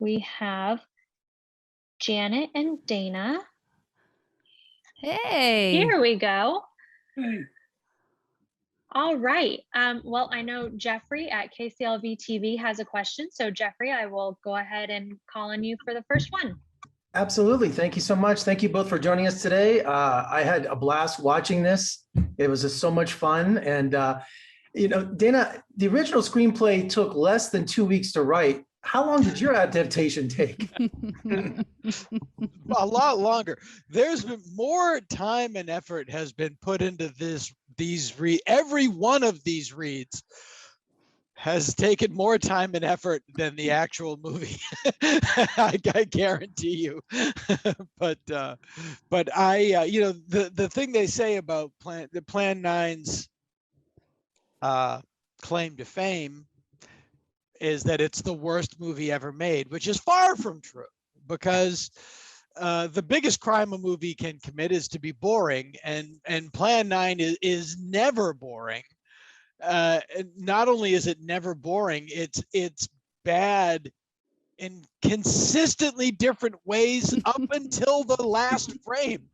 we have Janet and Dana. Hey. Here we go. Hey. All right. Well, I know Jeffrey at KCLV TV has a question. So Jeffrey, I will go ahead and call on you for the first one. Absolutely. Thank you so much. Thank you both for joining us today. I had a blast watching this. It was just so much fun. And, Dana, the original screenplay took less than 2 weeks to write. How long did your adaptation take? A lot longer. There's been more time and effort has been put into every one of these reads has taken more time and effort than the actual movie. I guarantee you. but I, the thing they say about Plan 9's claim to fame is that it's the worst movie ever made, which is far from true, because the biggest crime a movie can commit is to be boring, and Plan 9 is never boring. And not only is it never boring, it's bad in consistently different ways up until the last frame.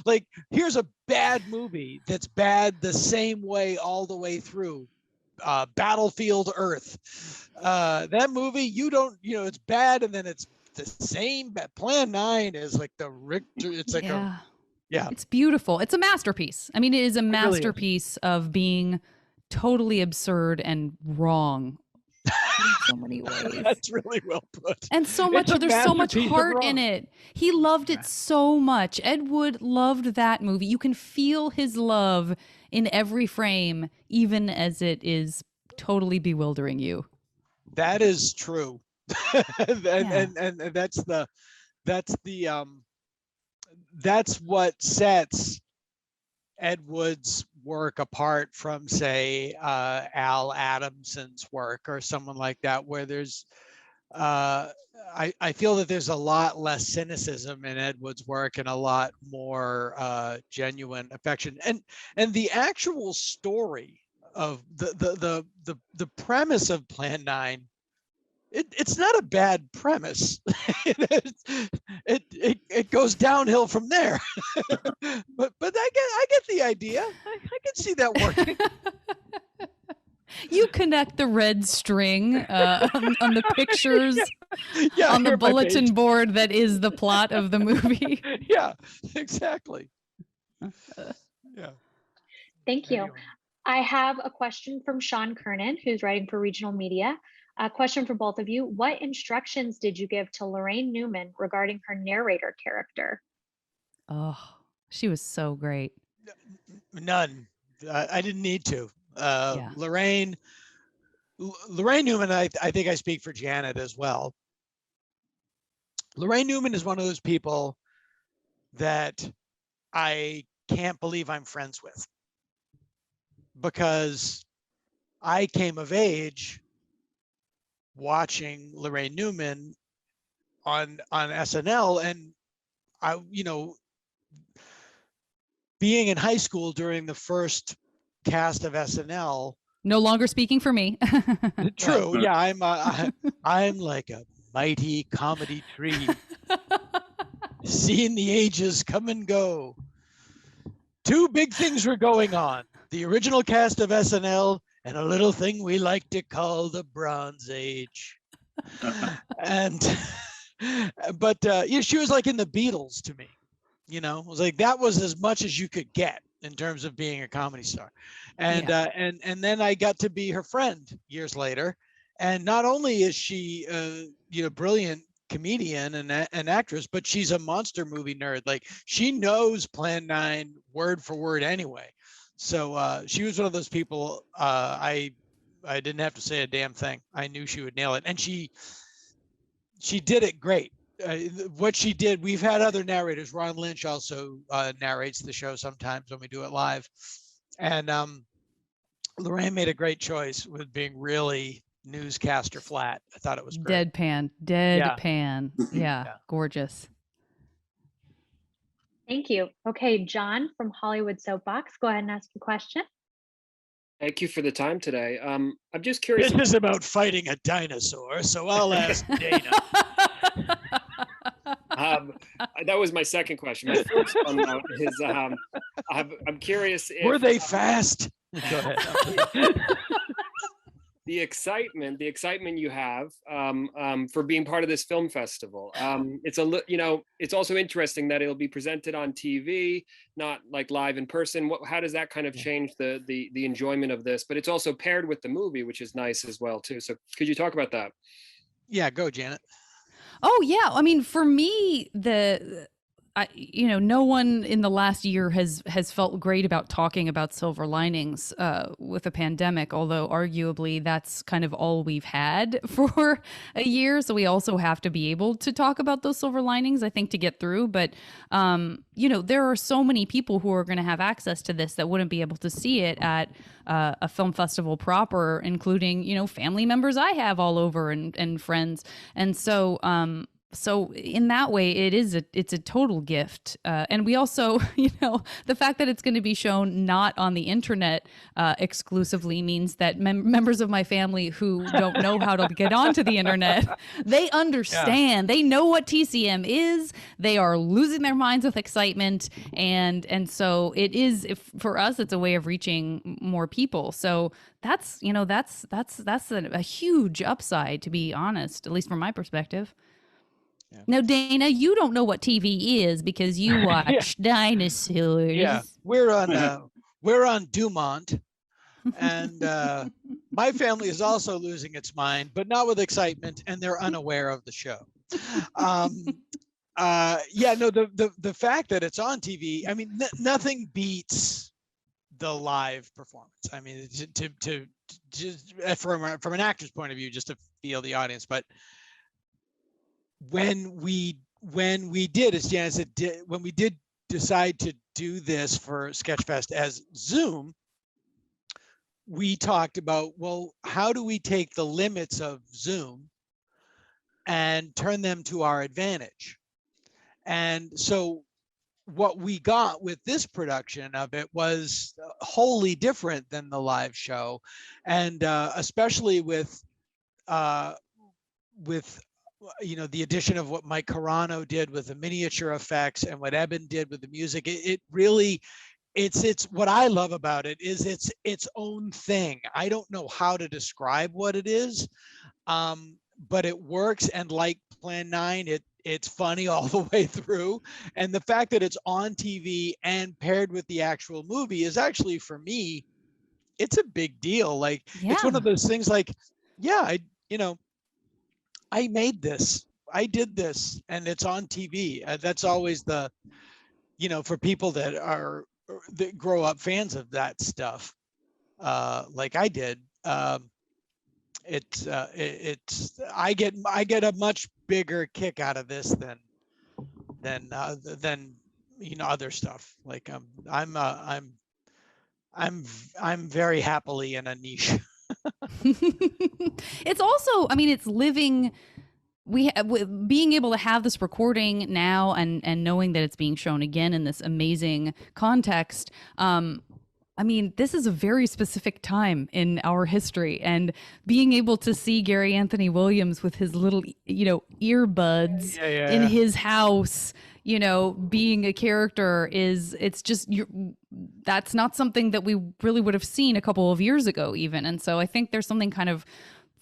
like here's a bad movie that's bad the same way all the way through. Battlefield Earth. That movie, it's bad, and then it's the same. Plan 9 is like the Richter. It's like it's beautiful. It's a masterpiece. I mean, it is a masterpiece of being totally absurd and wrong in so many ways. That's really well put. And so much, there's so much heart in it. He loved it so much. Ed Wood loved that movie. You can feel his love in every frame, even as it is totally bewildering you. That is true. and that's what sets Ed Wood's work apart from, say, Al Adamson's work or someone like that, where there's I feel that there's a lot less cynicism in Ed Wood's work and a lot more genuine affection, and the actual story of the premise of Plan 9. It's not a bad premise. It goes downhill from there. but I get the idea. I can see that working. You connect the red string on the pictures on the bulletin board that is the plot of the movie. Yeah, exactly. Yeah. Thank you. Anyway. I have a question from Sean Kernan, who's writing for Regional Media. A question for both of you. What instructions did you give to Laraine Newman regarding her narrator character? Oh, she was so great. None. I didn't need to. Lorraine Newman, I think I speak for Janet as well. Laraine Newman is one of those people that I can't believe I'm friends with, because I came of age watching Laraine Newman on SNL, and I, being in high school during the first cast of SNL. No longer speaking for me. True. Yeah, I'm like a mighty comedy tree, seeing the ages come and go. Two big things were going on: the original cast of SNL and a little thing we like to call the Bronze Age. But she was like in the Beatles to me. It was like that was as much as you could get in terms of being a comedy star. And then I got to be her friend years later. And not only is she brilliant comedian and an actress, but she's a monster movie nerd. Like, she knows Plan 9 word for word anyway. So she was one of those people. I didn't have to say a damn thing. I knew she would nail it, and she did it great. What she did. We've had other narrators. Ron Lynch also narrates the show sometimes when we do it live, and Lorraine made a great choice with being really newscaster flat. I thought it was great. Deadpan. Yeah, gorgeous. Thank you. Okay, John from Hollywood Soapbox, go ahead and ask your question. Thank you for the time today. I'm just curious. This is about fighting a dinosaur, so I'll ask Dana. That was my second question. My first one though, is I'm curious if were they fast? Go ahead. The excitement you have for being part of this film festival. It's also interesting that it'll be presented on TV, not like live in person. How does that kind of change the enjoyment of this? But it's also paired with the movie, which is nice as well too. So could you talk about that? Yeah, go Janet. Oh yeah, I mean, for me, no one in the last year has felt great about talking about silver linings with a pandemic, although arguably that's kind of all we've had for a year. So we also have to be able to talk about those silver linings, I think, to get through. But, there are so many people who are going to have access to this that wouldn't be able to see it at a film festival proper, including, family members I have all over and friends. And so, so in that way, it's a total gift. And we also, the fact that it's going to be shown not on the internet exclusively means that members of my family who don't know how to get onto the internet, they understand. Yeah. They know what TCM is. They are losing their minds with excitement. And so it is, for us, it's a way of reaching more people. So that's a huge upside, to be honest, at least from my perspective. Yeah. Now, Dana, you don't know what TV is because you watch dinosaurs. Yeah, we're on Dumont, and my family is also losing its mind, but not with excitement, and they're unaware of the show. The fact that it's on TV, I mean, nothing beats the live performance. I mean, to just from an actor's point of view, just to feel the audience, but. When we did, as Janet said, when we did decide to do this for Sketchfest as Zoom, we talked about, well, how do we take the limits of Zoom and turn them to our advantage? And so what we got with this production of it was wholly different than the live show, and especially with the addition of what Mike Carano did with the miniature effects and what Eben did with the music. It really, it's what I love about it is it's its own thing. I don't know how to describe what it is, but it works. And like Plan 9, it's funny all the way through. And the fact that it's on TV and paired with the actual movie is actually, for me, it's a big deal. Like, It's one of those things like, I made this, I did this, and it's on TV. That's always the, for people that grow up fans of that stuff, like I did. I get a much bigger kick out of this than other stuff. Like I'm very happily in a niche. It's also, I mean, it's living. Being able to have this recording now and knowing that it's being shown again in this amazing context. I mean, this is a very specific time in our history, and being able to see Gary Anthony Williams with his little, earbuds in his house, being a character that's not something that we really would have seen a couple of years ago even. And so I think there's something kind of,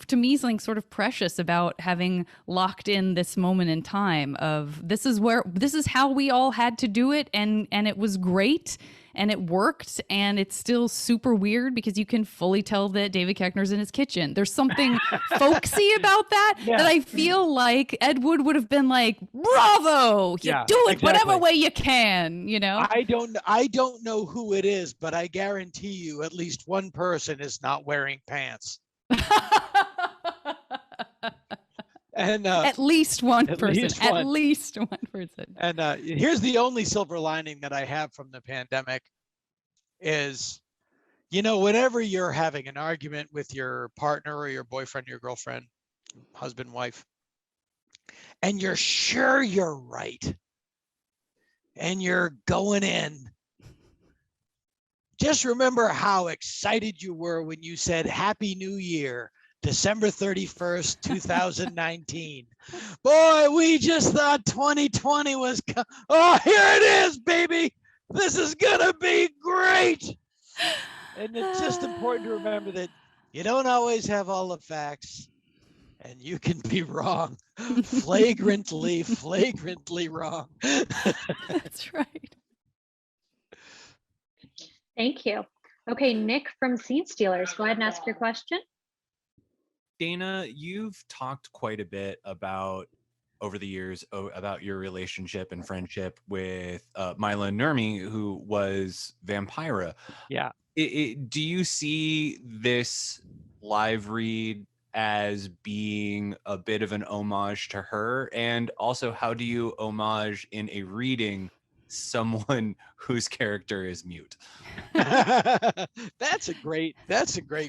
to me, something sort of precious about having locked in this moment in time of this is how we all had to do it. And it was great. And it worked, and it's still super weird because you can fully tell that David Koechner's in his kitchen. There's something folksy about that that I feel like Ed Wood would have been like, bravo, do it whatever way you can, I don't know who it is, but I guarantee you at least one person is not wearing pants. And at least one person. And here's the only silver lining that I have from the pandemic is, whenever you're having an argument with your partner or your boyfriend, your girlfriend, husband, wife, and you're sure you're right, and you're going in, just remember how excited you were when you said Happy New Year, December 31st, 2019. Boy, we just thought 2020 was, oh, here it is, baby. This is gonna be great. And it's just important to remember that you don't always have all the facts, and you can be wrong, flagrantly wrong. That's right. Thank you. Okay, Nick from Scene Stealers, go ahead and ask your question. Dana, you've talked quite a bit about over the years about your relationship and friendship with Mila Nurmi, who was Vampira. Yeah. Do you see this live read as being a bit of an homage to her? And also, how do you homage in a reading someone whose character is mute? That's a great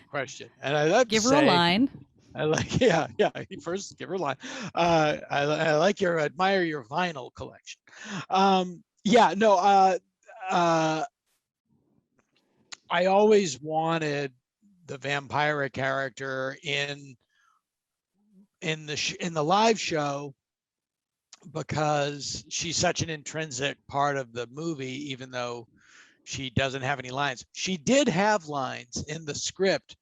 question. And I love Give her a line. I like, yeah. First, give her a line. I admire your vinyl collection. I always wanted the Vampira character in the live show because she's such an intrinsic part of the movie, even though she doesn't have any lines. She did have lines in the script.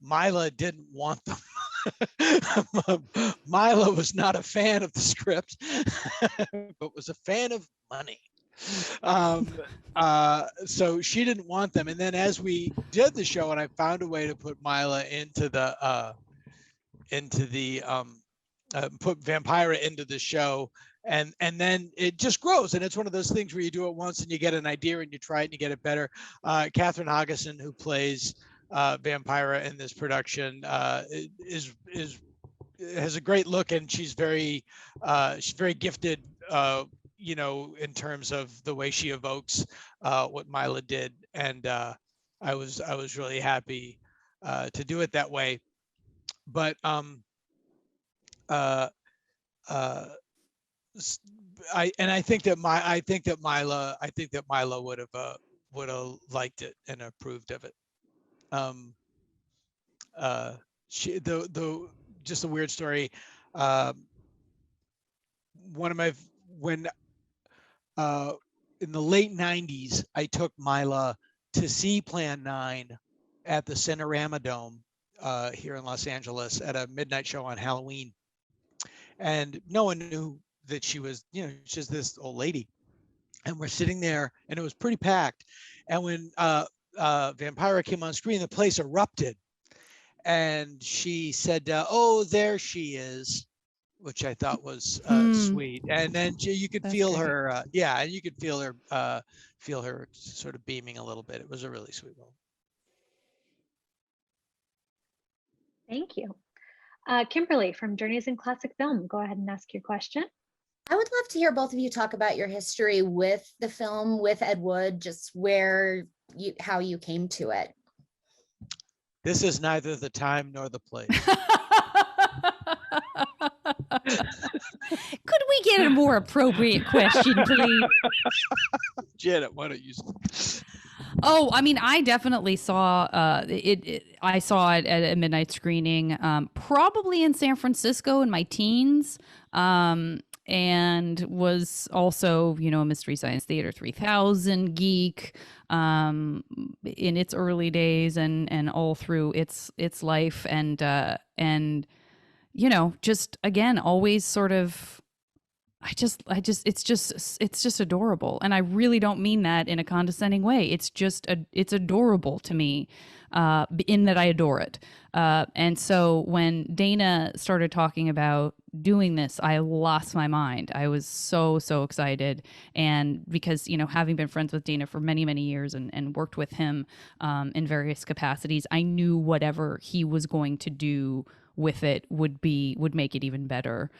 Mila didn't want them. Mila was not a fan of the script, but was a fan of money. So she didn't want them. And then as we did the show, and I found a way to put Mila put Vampira into the show, and then it just grows. And it's one of those things where you do it once and you get an idea and you try it and you get it better. Kat Aagesen, who plays Vampira in this production, has a great look, and she's very gifted, in terms of the way she evokes what Mila did. And I was really happy to do it that way. But I think that Mila would have liked it and approved of it. Just a weird story. In the late 90s, I took Mila to see Plan 9 at the Cinerama Dome here in Los Angeles at a midnight show on Halloween. And no one knew that she was, she's this old lady. And we're sitting there and it was pretty packed. And when Vampira came on screen, the place erupted. And she said, "Oh, there she is," which I thought was sweet. And then you could feel her, and you could feel her sort of beaming a little bit. It was a really sweet moment. Thank you. Kimberly from Journeys in Classic Film, go ahead and ask your question. I would love to hear both of you talk about your history with the film, with Ed Wood, just how you came to it. This is neither the time nor the place. Could we get a more appropriate question, please? Janet, why don't you? Oh, I mean, I definitely saw I saw it at a midnight screening, probably in San Francisco in my teens, and was also, a Mystery Science Theater 3000 geek in its early days and all through its life, and just again always sort of. It's just adorable. And I really don't mean that in a condescending way. It's adorable to me, in that I adore it. And so when Dana started talking about doing this, I lost my mind. I was so excited. And because, having been friends with Dana for many, many years and worked with him in various capacities, I knew whatever he was going to do with it would make it even better.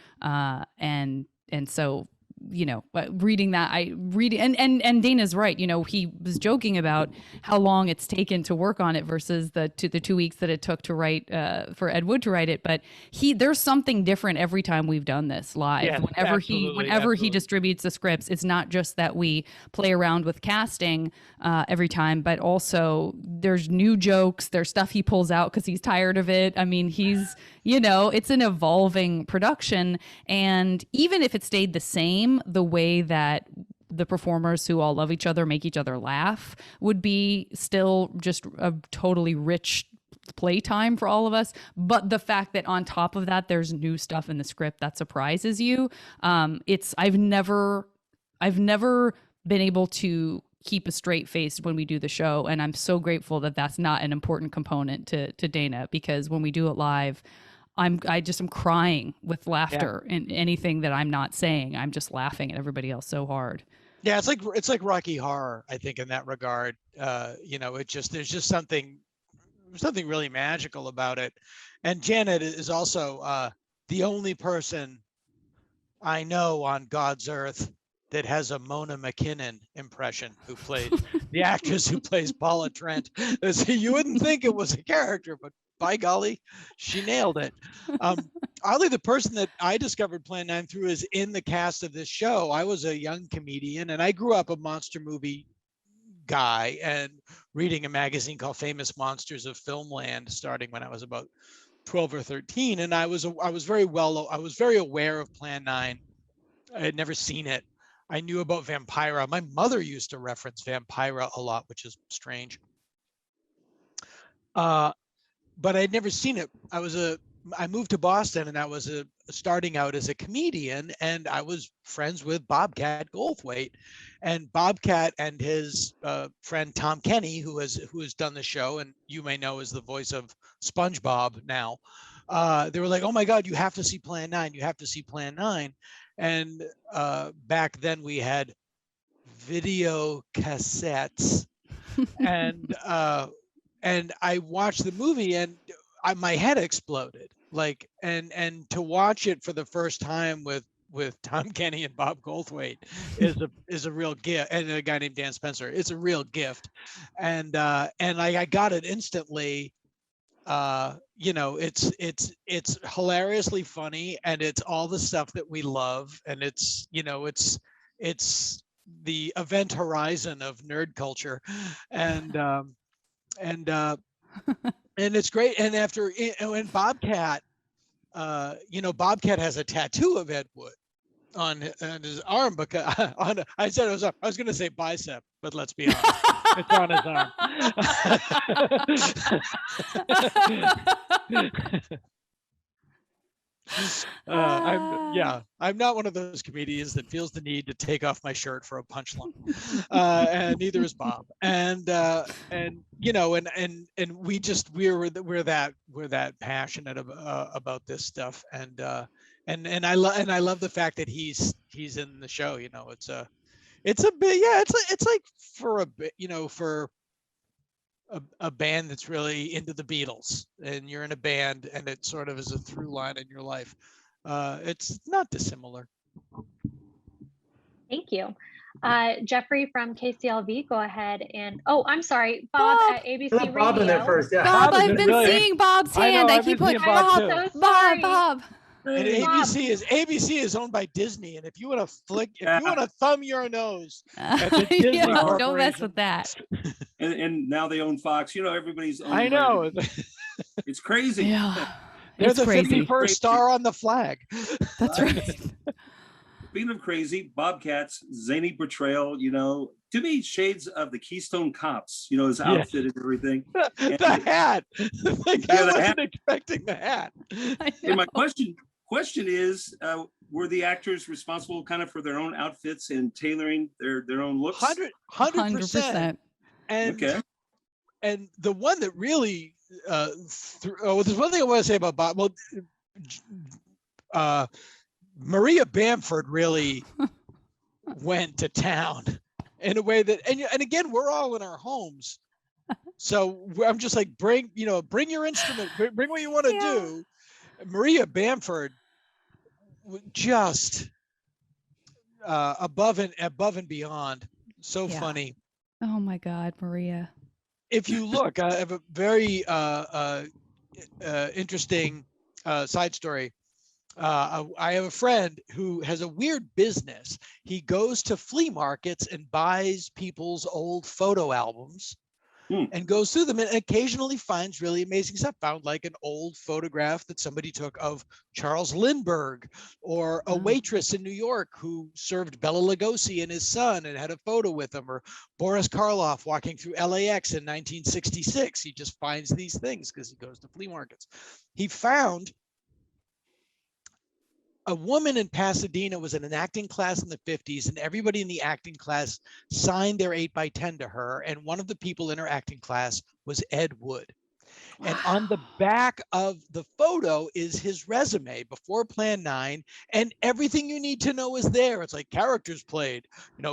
And so reading that, and Dana's right. He was joking about how long it's taken to work on it versus the 2 weeks that it took to write for Ed Wood to write it. But there's something different every time we've done this live. Yes, Whenever he distributes the scripts, it's not just that we play around with casting every time, but also there's new jokes, there's stuff he pulls out because he's tired of it. I mean, it's an evolving production, and even if it stayed the same, the way that the performers who all love each other make each other laugh would be still just a totally rich playtime for all of us. But the fact that on top of that there's new stuff in the script that surprises you, I've never been able to keep a straight face when we do the show, and I'm so grateful that that's not an important component to Dana, because when we do it live, I'm crying with laughter in anything that I'm not saying. I'm just laughing at everybody else so hard. Yeah, it's like Rocky Horror, I think, in that regard. There's just something really magical about it. And Janet is also the only person I know on God's earth that has a Mona McKinnon impression, who played the actress who plays Paula Trent. So you wouldn't think it was a character, but by golly, she nailed it. Oddly, the person that I discovered Plan 9 through is in the cast of this show. I was a young comedian, and I grew up a monster movie guy and reading a magazine called Famous Monsters of Filmland, starting when I was about 12 or 13. And I was very aware of Plan 9. I had never seen it. I knew about Vampira. My mother used to reference Vampira a lot, which is strange. But I'd never seen it. I moved to Boston, and I was starting out as a comedian, and I was friends with Bobcat Goldthwait, and Bobcat and his friend Tom Kenny, who has done the show, and you may know is the voice of SpongeBob now. They were like, "Oh my God, you have to see Plan 9. You have to see Plan 9." And back then we had video cassettes, and I watched the movie, and my head exploded. And to watch it for the first time with Tom Kenny and Bob Goldthwait is a real gift, and a guy named Dan Spencer. It's a real gift, and I got it instantly. It's hilariously funny, and it's all the stuff that we love, and it's the event horizon of nerd culture, and it's great. And when Bobcat, Bobcat has a tattoo of Ed Wood on his arm, because I was going to say bicep, but let's be honest, it's on his arm. I'm not one of those comedians that feels the need to take off my shirt for a punchline, and neither is Bob. And we're that passionate about this stuff, and I love the fact that he's in the show. It's like for a band that's really into the Beatles, and you're in a band, and it sort of is a through line in your life. It's not dissimilar. Thank you. Jeffrey from KCLV, go ahead and, I'm sorry, Bob at ABC Radio. Bob in there first, yeah. Bob, I've been seeing Bob's hand. I keep putting Bob. And ABC is owned by Disney, and if you want to thumb your nose at the Disney don't mess with that. And now they own Fox. Everybody's owned. I know. It's crazy. Yeah, they're the 51st star on the flag. That's right. Speaking of crazy, Bobcat's zany portrayal, to me, shades of the Keystone Cops, his outfit and everything. The hat. I wasn't expecting the hat. And my question is, were the actors responsible kind of for their own outfits and tailoring their own looks? 100%. And the one that really, there's one thing I want to say about Bob. Well, Maria Bamford really went to town in a way that, and again, we're all in our homes. So I'm just like, bring your instrument, bring what you want to do. Maria Bamford just above and beyond. So Yeah. funny. Oh my God, Maria. If you look, I have a very interesting side story. I have a friend who has a weird business. He goes to flea markets and buys people's old photo albums and goes through them, and occasionally finds really amazing stuff. Found like an old photograph that somebody took of Charles Lindbergh, or a waitress in New York who served Bela Lugosi and his son and had a photo with him, or Boris Karloff walking through LAX in 1966. He just finds these things because he goes to flea markets. He found a woman in Pasadena was in an acting class in the 50s, and everybody in the acting class signed their 8x10 to her. And one of the people in her acting class was Ed Wood. Wow. And on the back of the photo is his resume before Plan 9, and everything you need to know is there. It's like characters played,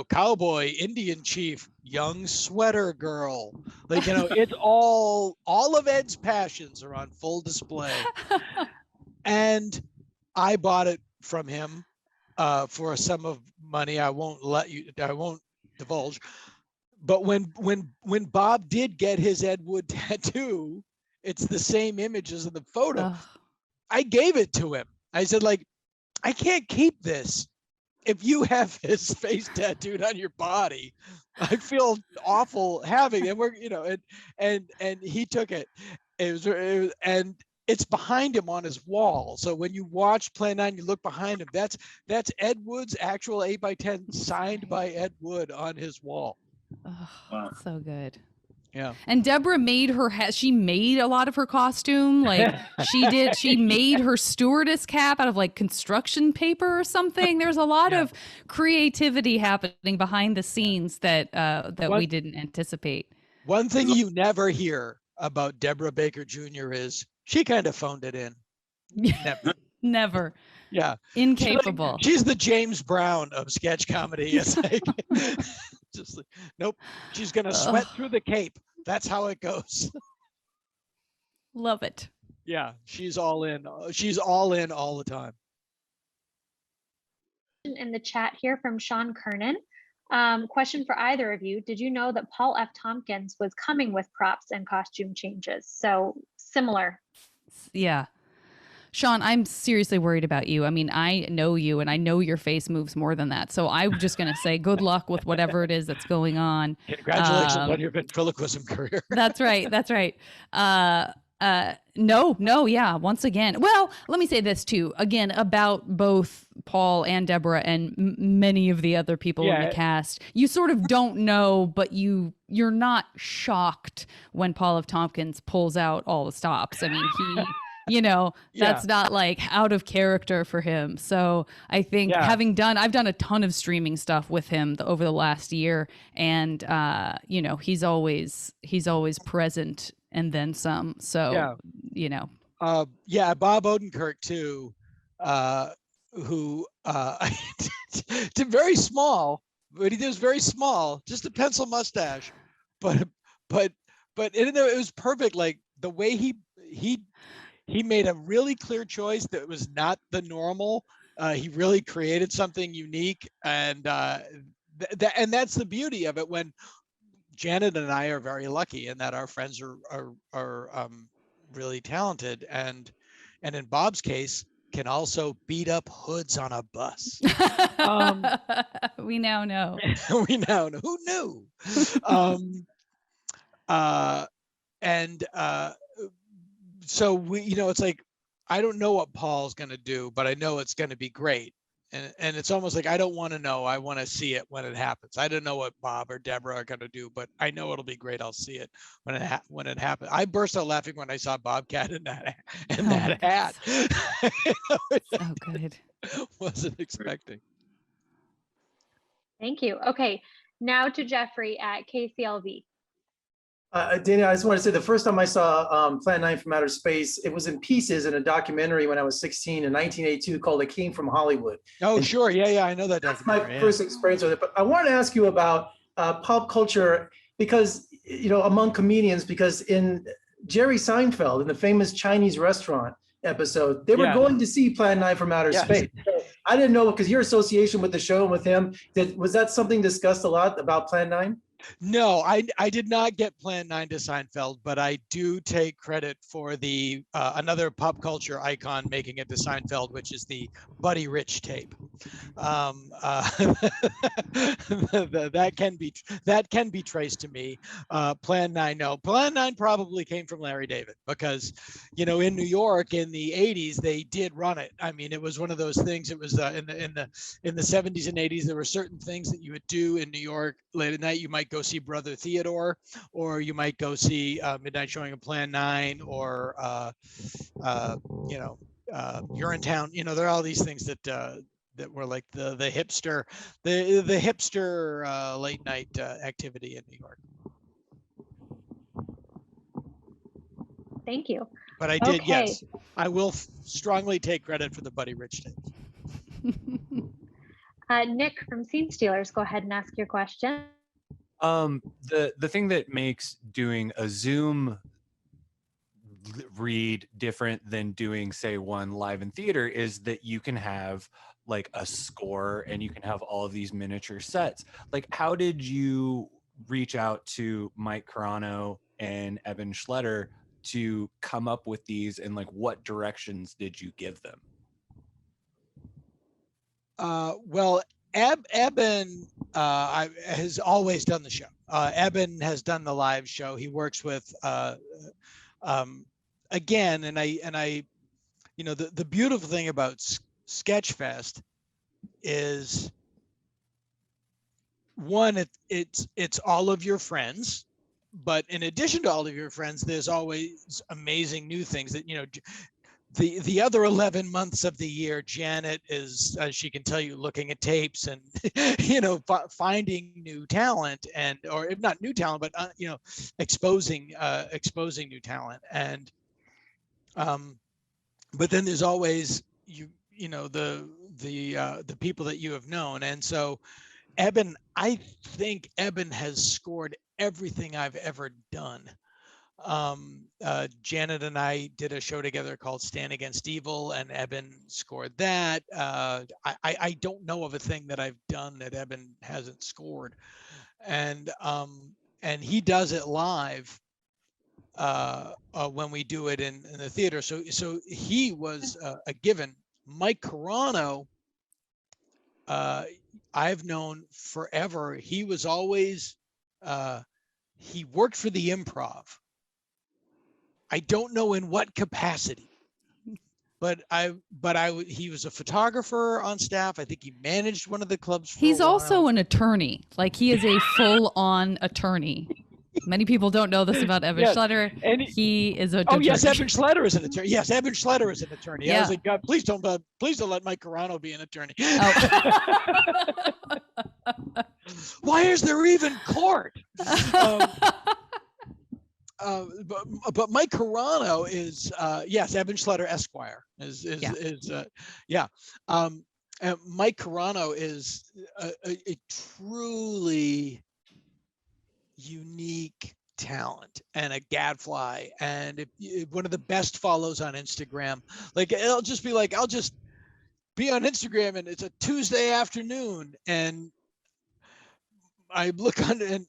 cowboy, Indian chief, young sweater girl. Like, it's all of Ed's passions are on full display. And I bought it from him for a sum of money I won't divulge. But when Bob did get his Ed Wood tattoo, it's the same images in the photo. I gave it to him. I said, I can't keep this. If you have his face tattooed on your body, I feel awful having it. We're, and he took it. And it's behind him on his wall. So when you watch Plan 9, you look behind him. That's Ed Wood's actual 8x10 signed by Ed Wood on his wall. Oh, wow. So good. Yeah. And Deborah made she made a lot of her costume. Like she made her stewardess cap out of construction paper or something. There's a lot of creativity happening behind the scenes that we didn't anticipate. One thing you never hear about Deborah Baker Jr. is she kind of phoned it in. Never. Yeah. Incapable. She's the James Brown of sketch comedy. It's just nope. She's gonna sweat through the cape. That's how it goes. Love it. Yeah, she's all in. She's all in all the time. In the chat here from Sean Kernan. Question for either of you. Did you know that Paul F. Tompkins was coming with props and costume changes? So similar. Yeah. Sean, I'm seriously worried about you. I mean, I know you and I know your face moves more than that. So I'm just going to say good luck with whatever it is that's going on. Congratulations on your ventriloquism career. That's right. That's right. No, yeah, once again. Well, let me say this too, again, about both Paul and Deborah and many of the other people in the cast. You sort of don't know, but you're not shocked when Paul F. Tompkins pulls out all the stops. I mean, that's not out of character for him. So I think I've done a ton of streaming stuff with him over the last year, and he's always present and then some. So Bob Odenkirk too, who did very small, but he was very small, just a pencil mustache, but it was perfect. Like the way he made a really clear choice that was not the normal. He really created something unique, and that's the beauty of it. When Janet and I are very lucky in that our friends are really talented, and in Bob's case, can also beat up hoods on a bus. We now know. We now know. Who knew? So it's like, I don't know what Paul's going to do, but I know it's going to be great. And it's almost like, I don't want to know. I want to see it when it happens. I don't know what Bob or Deborah are going to do, but I know it'll be great. I'll see it when it happens. I burst out laughing when I saw Bobcat in that hat. So good. Wasn't expecting. Thank you. Okay, now to Jeffrey at KCLV. Dana, I just want to say the first time I saw Plan 9 from Outer Space, it was in pieces in a documentary when I was 16 in 1982 called It Came from Hollywood. Oh, and sure. Yeah, I know that documentary. That's my first experience with it. But I wanted to ask you about pop culture because, among comedians, because in Jerry Seinfeld, in the famous Chinese restaurant episode, they were going to see Plan 9 from Outer Space. So I didn't know, because your association with the show and with him, was that something discussed a lot about Plan 9? No, I did not get Plan 9 to Seinfeld, but I do take credit for the another pop culture icon making it to Seinfeld, which is the Buddy Rich tape. That can be traced to me. Plan 9, no. Plan 9 probably came from Larry David, because, you know, in New York in the 80s they did run it. I mean, it was one of those things. It was in the 70s and 80s. There were certain things that you would do in New York late at night. You might go see Brother Theodore, or you might go see Midnight Showing of Plan 9, or Urinetown. You know, there are all these things that were like the hipster late night activity in New York. Thank you. But I did, Okay. yes. I will strongly take credit for the Buddy Rich tape. Nick from Scene Stealers, go ahead and ask your question. The thing that makes doing a Zoom read different than doing, say, one live in theater is that you can have like a score and you can have all of these miniature sets. Like, how did you reach out to Mike Carano and Eben Schletter to come up with these, and like what directions did you give them? Well, Eben has always done the show. Eben has done the live show. He works with again, and I, you know, the beautiful thing about Sketchfest is, one, it's all of your friends, but in addition to all of your friends, there's always amazing new things that, you know. The other 11 months of the year, Janet is, she can tell you, looking at tapes and, you know, finding new talent, and, or if not new talent, but, you know, exposing new talent. And, but then there's always, you know, the people that you have known. And so Eben, I think Eben has scored everything I've ever done. Janet and I did a show together called Stand Against Evil, and Eben scored that. I don't know of a thing that I've done that Eben hasn't scored, and he does it live when we do it in the theater. So he was a given. Mike Carano, I've known forever. He was always he worked for the Improv. I don't know in what capacity, but he was a photographer on staff. I think he managed one of the clubs for He's a while. also an attorney. Like, he is a full-on attorney. Many people don't know this about Eben Schletter. He is a. Oh yes, Eben Schletter is an attorney. Yes, Eben Schletter is an attorney. Yeah. I was like, God, please don't let Mike Carano be an attorney. Oh. Why is there even court? But Mike Carano is yes, Eben Schletter Esquire is Mike Carano is a truly unique talent and a gadfly, and one of the best follows on Instagram. Like, it'll just be like, I'll just be on Instagram and it's a Tuesday afternoon and I look on and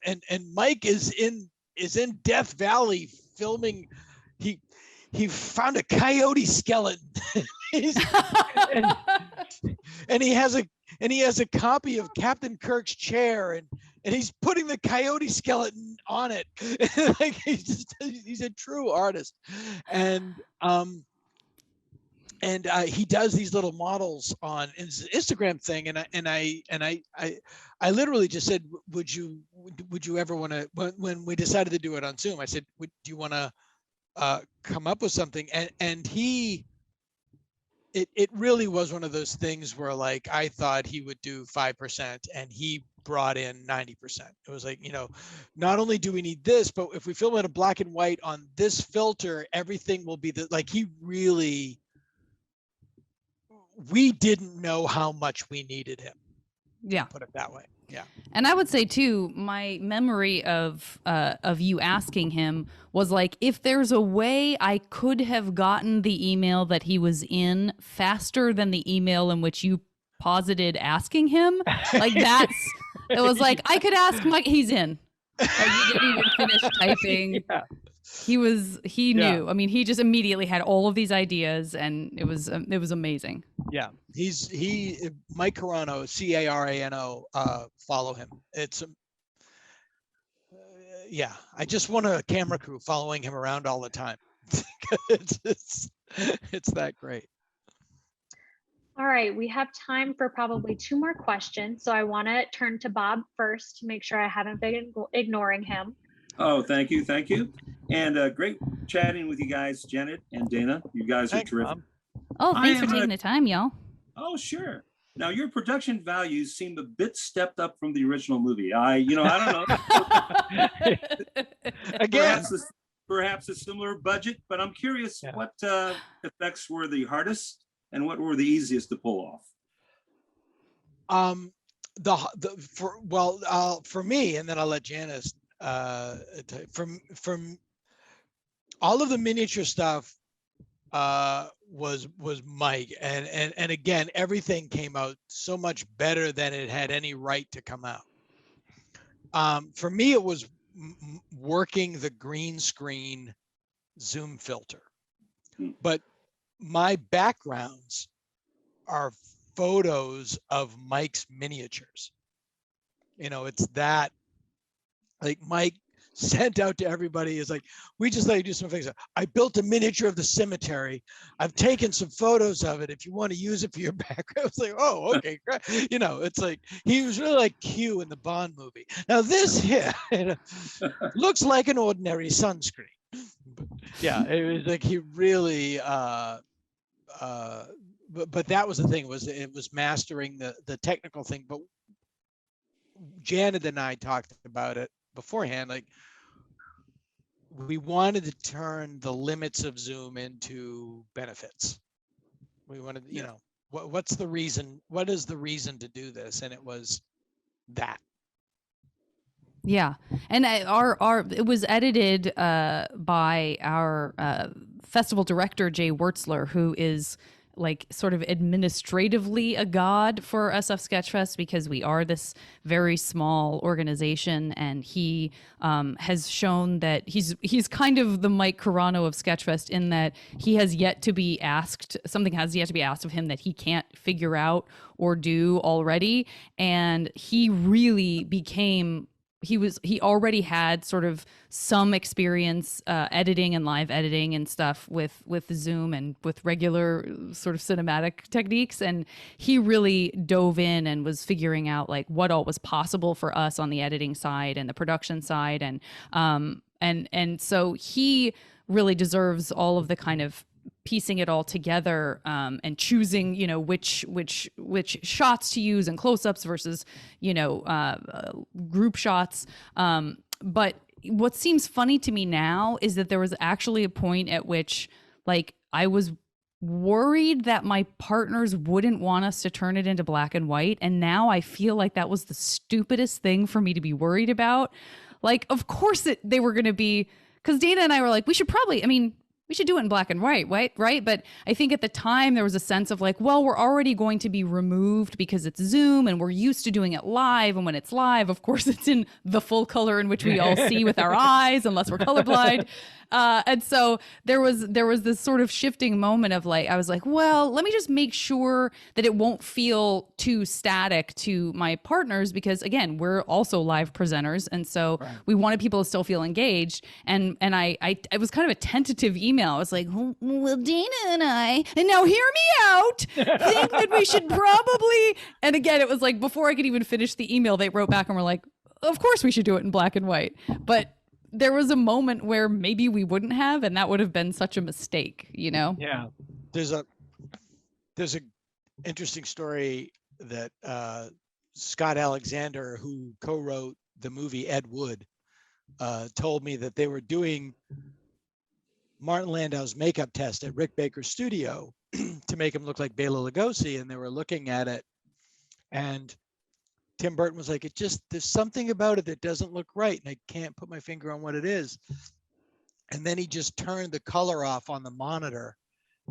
Mike is in Death Valley filming. He found a coyote skeleton. and he has a copy of Captain Kirk's chair, and he's putting the coyote skeleton on it. Like, he's a true artist. And he does these little models on his Instagram thing, and I literally just said, would you ever want to, when we decided to do it on Zoom, I said, do you want to come up with something? And it really was one of those things where, like, I thought he would do 5% and he brought in 90%. It was like, you know, not only do we need this, but if we film it in black and white on this filter, everything will be like, he really, we didn't know how much we needed him. Yeah. Put it that way. Yeah. And I would say too, my memory of you asking him was like, if there's a way I could have gotten the email that he was in faster than the email in which you posited asking him. Like it was like, I could ask Mike, he's in. Like, he didn't even finish typing. Yeah. He knew. I mean, he just immediately had all of these ideas, and it was amazing. Yeah, Mike Carano, Carano. Follow him. It's I just want a camera crew following him around all the time. it's that great. All right, we have time for probably 2 more questions. So I want to turn to Bob first to make sure I haven't been ignoring him. Oh, thank you. And great chatting with you guys, Janet and Dana. You guys are terrific. Mom. Oh, thanks for taking the time, y'all. Oh, sure. Now, your production values seem a bit stepped up from the original movie. I don't know. Again, perhaps a similar budget, but I'm curious what effects were the hardest and what were the easiest to pull off? For me, and then I'll let Janice. From all of the miniature stuff was Mike, and again, everything came out so much better than it had any right to come out. For me, it was working the green screen zoom filter, but my backgrounds are photos of Mike's miniatures. It's that, like, Mike sent out to everybody is like, we just let you do some things. I built a miniature of the cemetery. I've taken some photos of it. If you want to use it for your background, it's like, oh, okay, great. It's like, he was really like Q in the Bond movie. Now this here looks like an ordinary sunscreen. Yeah, it was like he really, but that was the thing, it was mastering the technical thing. But Janet and I talked about it beforehand, like, we wanted to turn the limits of zoom into benefits. We wanted, what's the reason? What is the reason to do this? And it was that. Yeah, and it was edited by our festival director Jay Wurtzler, who is like sort of administratively a god for SF Sketchfest, because we are this very small organization, and he has shown that he's kind of the Mike Carano of Sketchfest, in that something has yet to be asked of him that he can't figure out or do already, and he really became. He already had sort of some experience editing and live editing and stuff with Zoom and with regular sort of cinematic techniques, and he really dove in and was figuring out like what all was possible for us on the editing side and the production side, and so he really deserves all of the kind of piecing it all together and choosing, which shots to use and close-ups versus, group shots. But what seems funny to me now is that there was actually a point at which, like, I was worried that my partners wouldn't want us to turn it into black and white. And now I feel like that was the stupidest thing for me to be worried about. Like, of course they were going to be, because Dana and I were like, we should do it in black and white, right? But I think at the time there was a sense of like, well, we're already going to be removed because it's Zoom and we're used to doing it live. And when it's live, of course, it's in the full color in which we all see with our eyes, unless we're colorblind. And so there was this sort of shifting moment of like, I was like, well, let me just make sure that it won't feel too static to my partners, because again, we're also live presenters. And so we wanted people to still feel engaged. And it was kind of a tentative email. I was like, well, Dana and I, and now hear me out, think that we should probably, and again, it was like, before I could even finish the email, they wrote back and were like, of course we should do it in black and white. But there was a moment where maybe we wouldn't have, and that would have been such a mistake, Yeah. There's a interesting story that Scott Alexander, who co-wrote the movie Ed Wood, told me that they were doing Martin Landau's makeup test at Rick Baker's studio to make him look like Bela Lugosi, and they were looking at it, and Tim Burton was like, there's something about it that doesn't look right, and I can't put my finger on what it is. And then he just turned the color off on the monitor,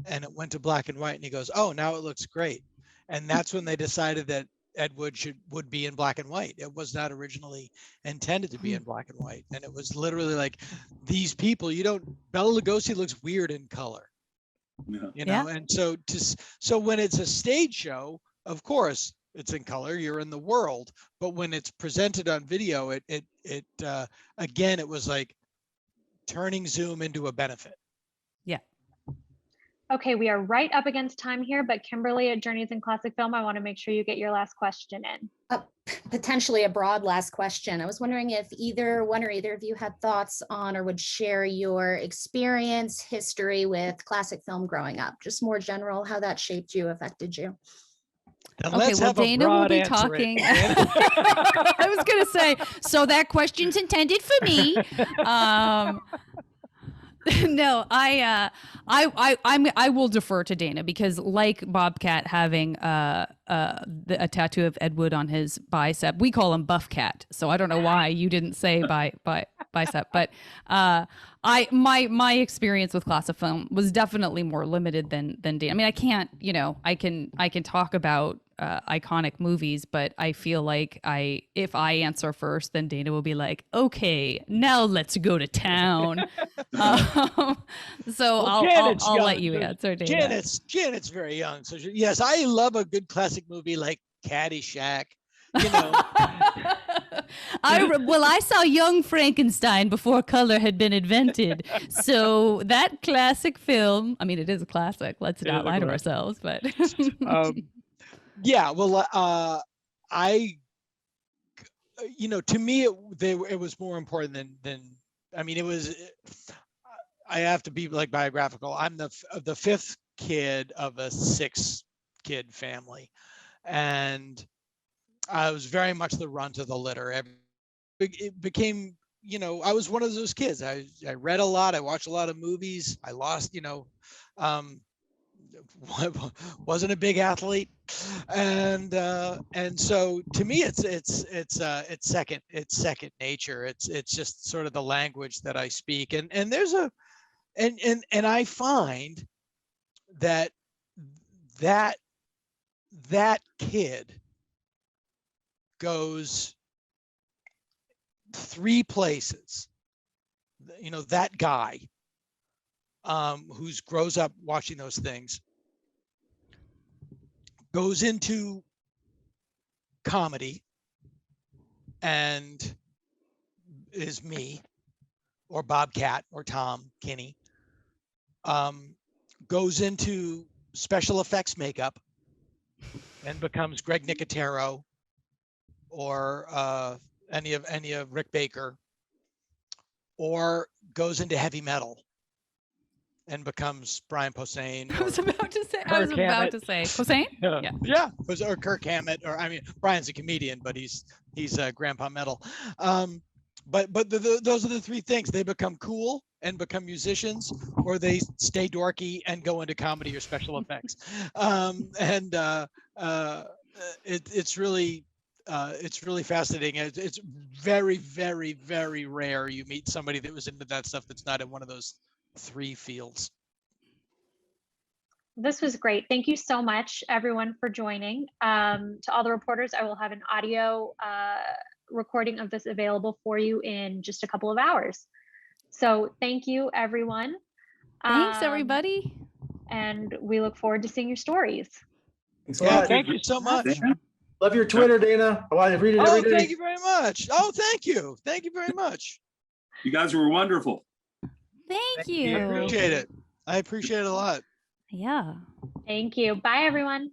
and it went to black and white, and he goes, oh, now it looks great. And that's when they decided that Ed Wood would be in black and white. It was not originally intended to be in black and white. And it was literally like, these people, Bela Lugosi looks weird in color. Yeah. And so when it's a stage show, of course it's in color, you're in the world, but when it's presented on video, it again, it was like turning Zoom into a benefit. Yeah. Okay, we are right up against time here, but Kimberly at Journeys in Classic Film, I want to make sure you get your last question in. Potentially a broad last question. I was wondering if either one or either of you had thoughts on or would share your experience, history with classic film growing up, just more general, how that shaped you, affected you. Okay, well, Dana will be talking. I was going to say, so that question's intended for me. No, I will defer to Dana because, like Bobcat having a tattoo of Ed Wood on his bicep, we call him Buff Cat. So I don't know why you didn't say bicep, but my experience with classic film was definitely more limited than Dana. I mean, I can't, I can talk about iconic movies, but I feel like if I answer first, then Dana will be like, okay, now let's go to town. So I'll let you answer, Dana. Janet's very young, so yes, I love a good classic movie like Caddyshack. I saw Young Frankenstein before color had been invented. So that classic film, I mean, it is a classic. Let's not lie to ourselves, but yeah, well, to me, it was more important than I mean, it was. I have to be like biographical. I'm the fifth kid of a 6-kid family, and I was very much the runt of the litter. It became, I was one of those kids. I read a lot. I watched a lot of movies. I lost, wasn't a big athlete, and so to me it's second nature. It's just sort of the language that I speak, and there's and I find that kid goes 3 places. That guy who grows up watching those things goes into comedy and is me or Bobcat or Tom Kinney, goes into special effects makeup and becomes Greg Nicotero or any of Rick Baker, or goes into heavy metal and becomes Brian Posehn. I was about to say Posehn. Yeah, or Kirk Hammett, or I mean, Brian's a comedian, but he's Grandpa Metal. But those are the 3 things. They become cool and become musicians, or they stay dorky and go into comedy or special effects. It's really fascinating. It's very, very, very rare you meet somebody that was into that stuff that's not in one of those 3 fields. This was great. Thank you so much, everyone, for joining. To all the reporters, I will have an audio recording of this available for you in just a couple of hours. So thank you, everyone. Thanks, everybody. And we look forward to seeing your stories. Thanks a lot. Thank you so much. Love your Twitter, Dana. I read it every day. Thank you very much. Thank you. Thank you very much. You guys were wonderful. Thank you. I appreciate it. I appreciate it a lot. Yeah. Thank you. Bye, everyone.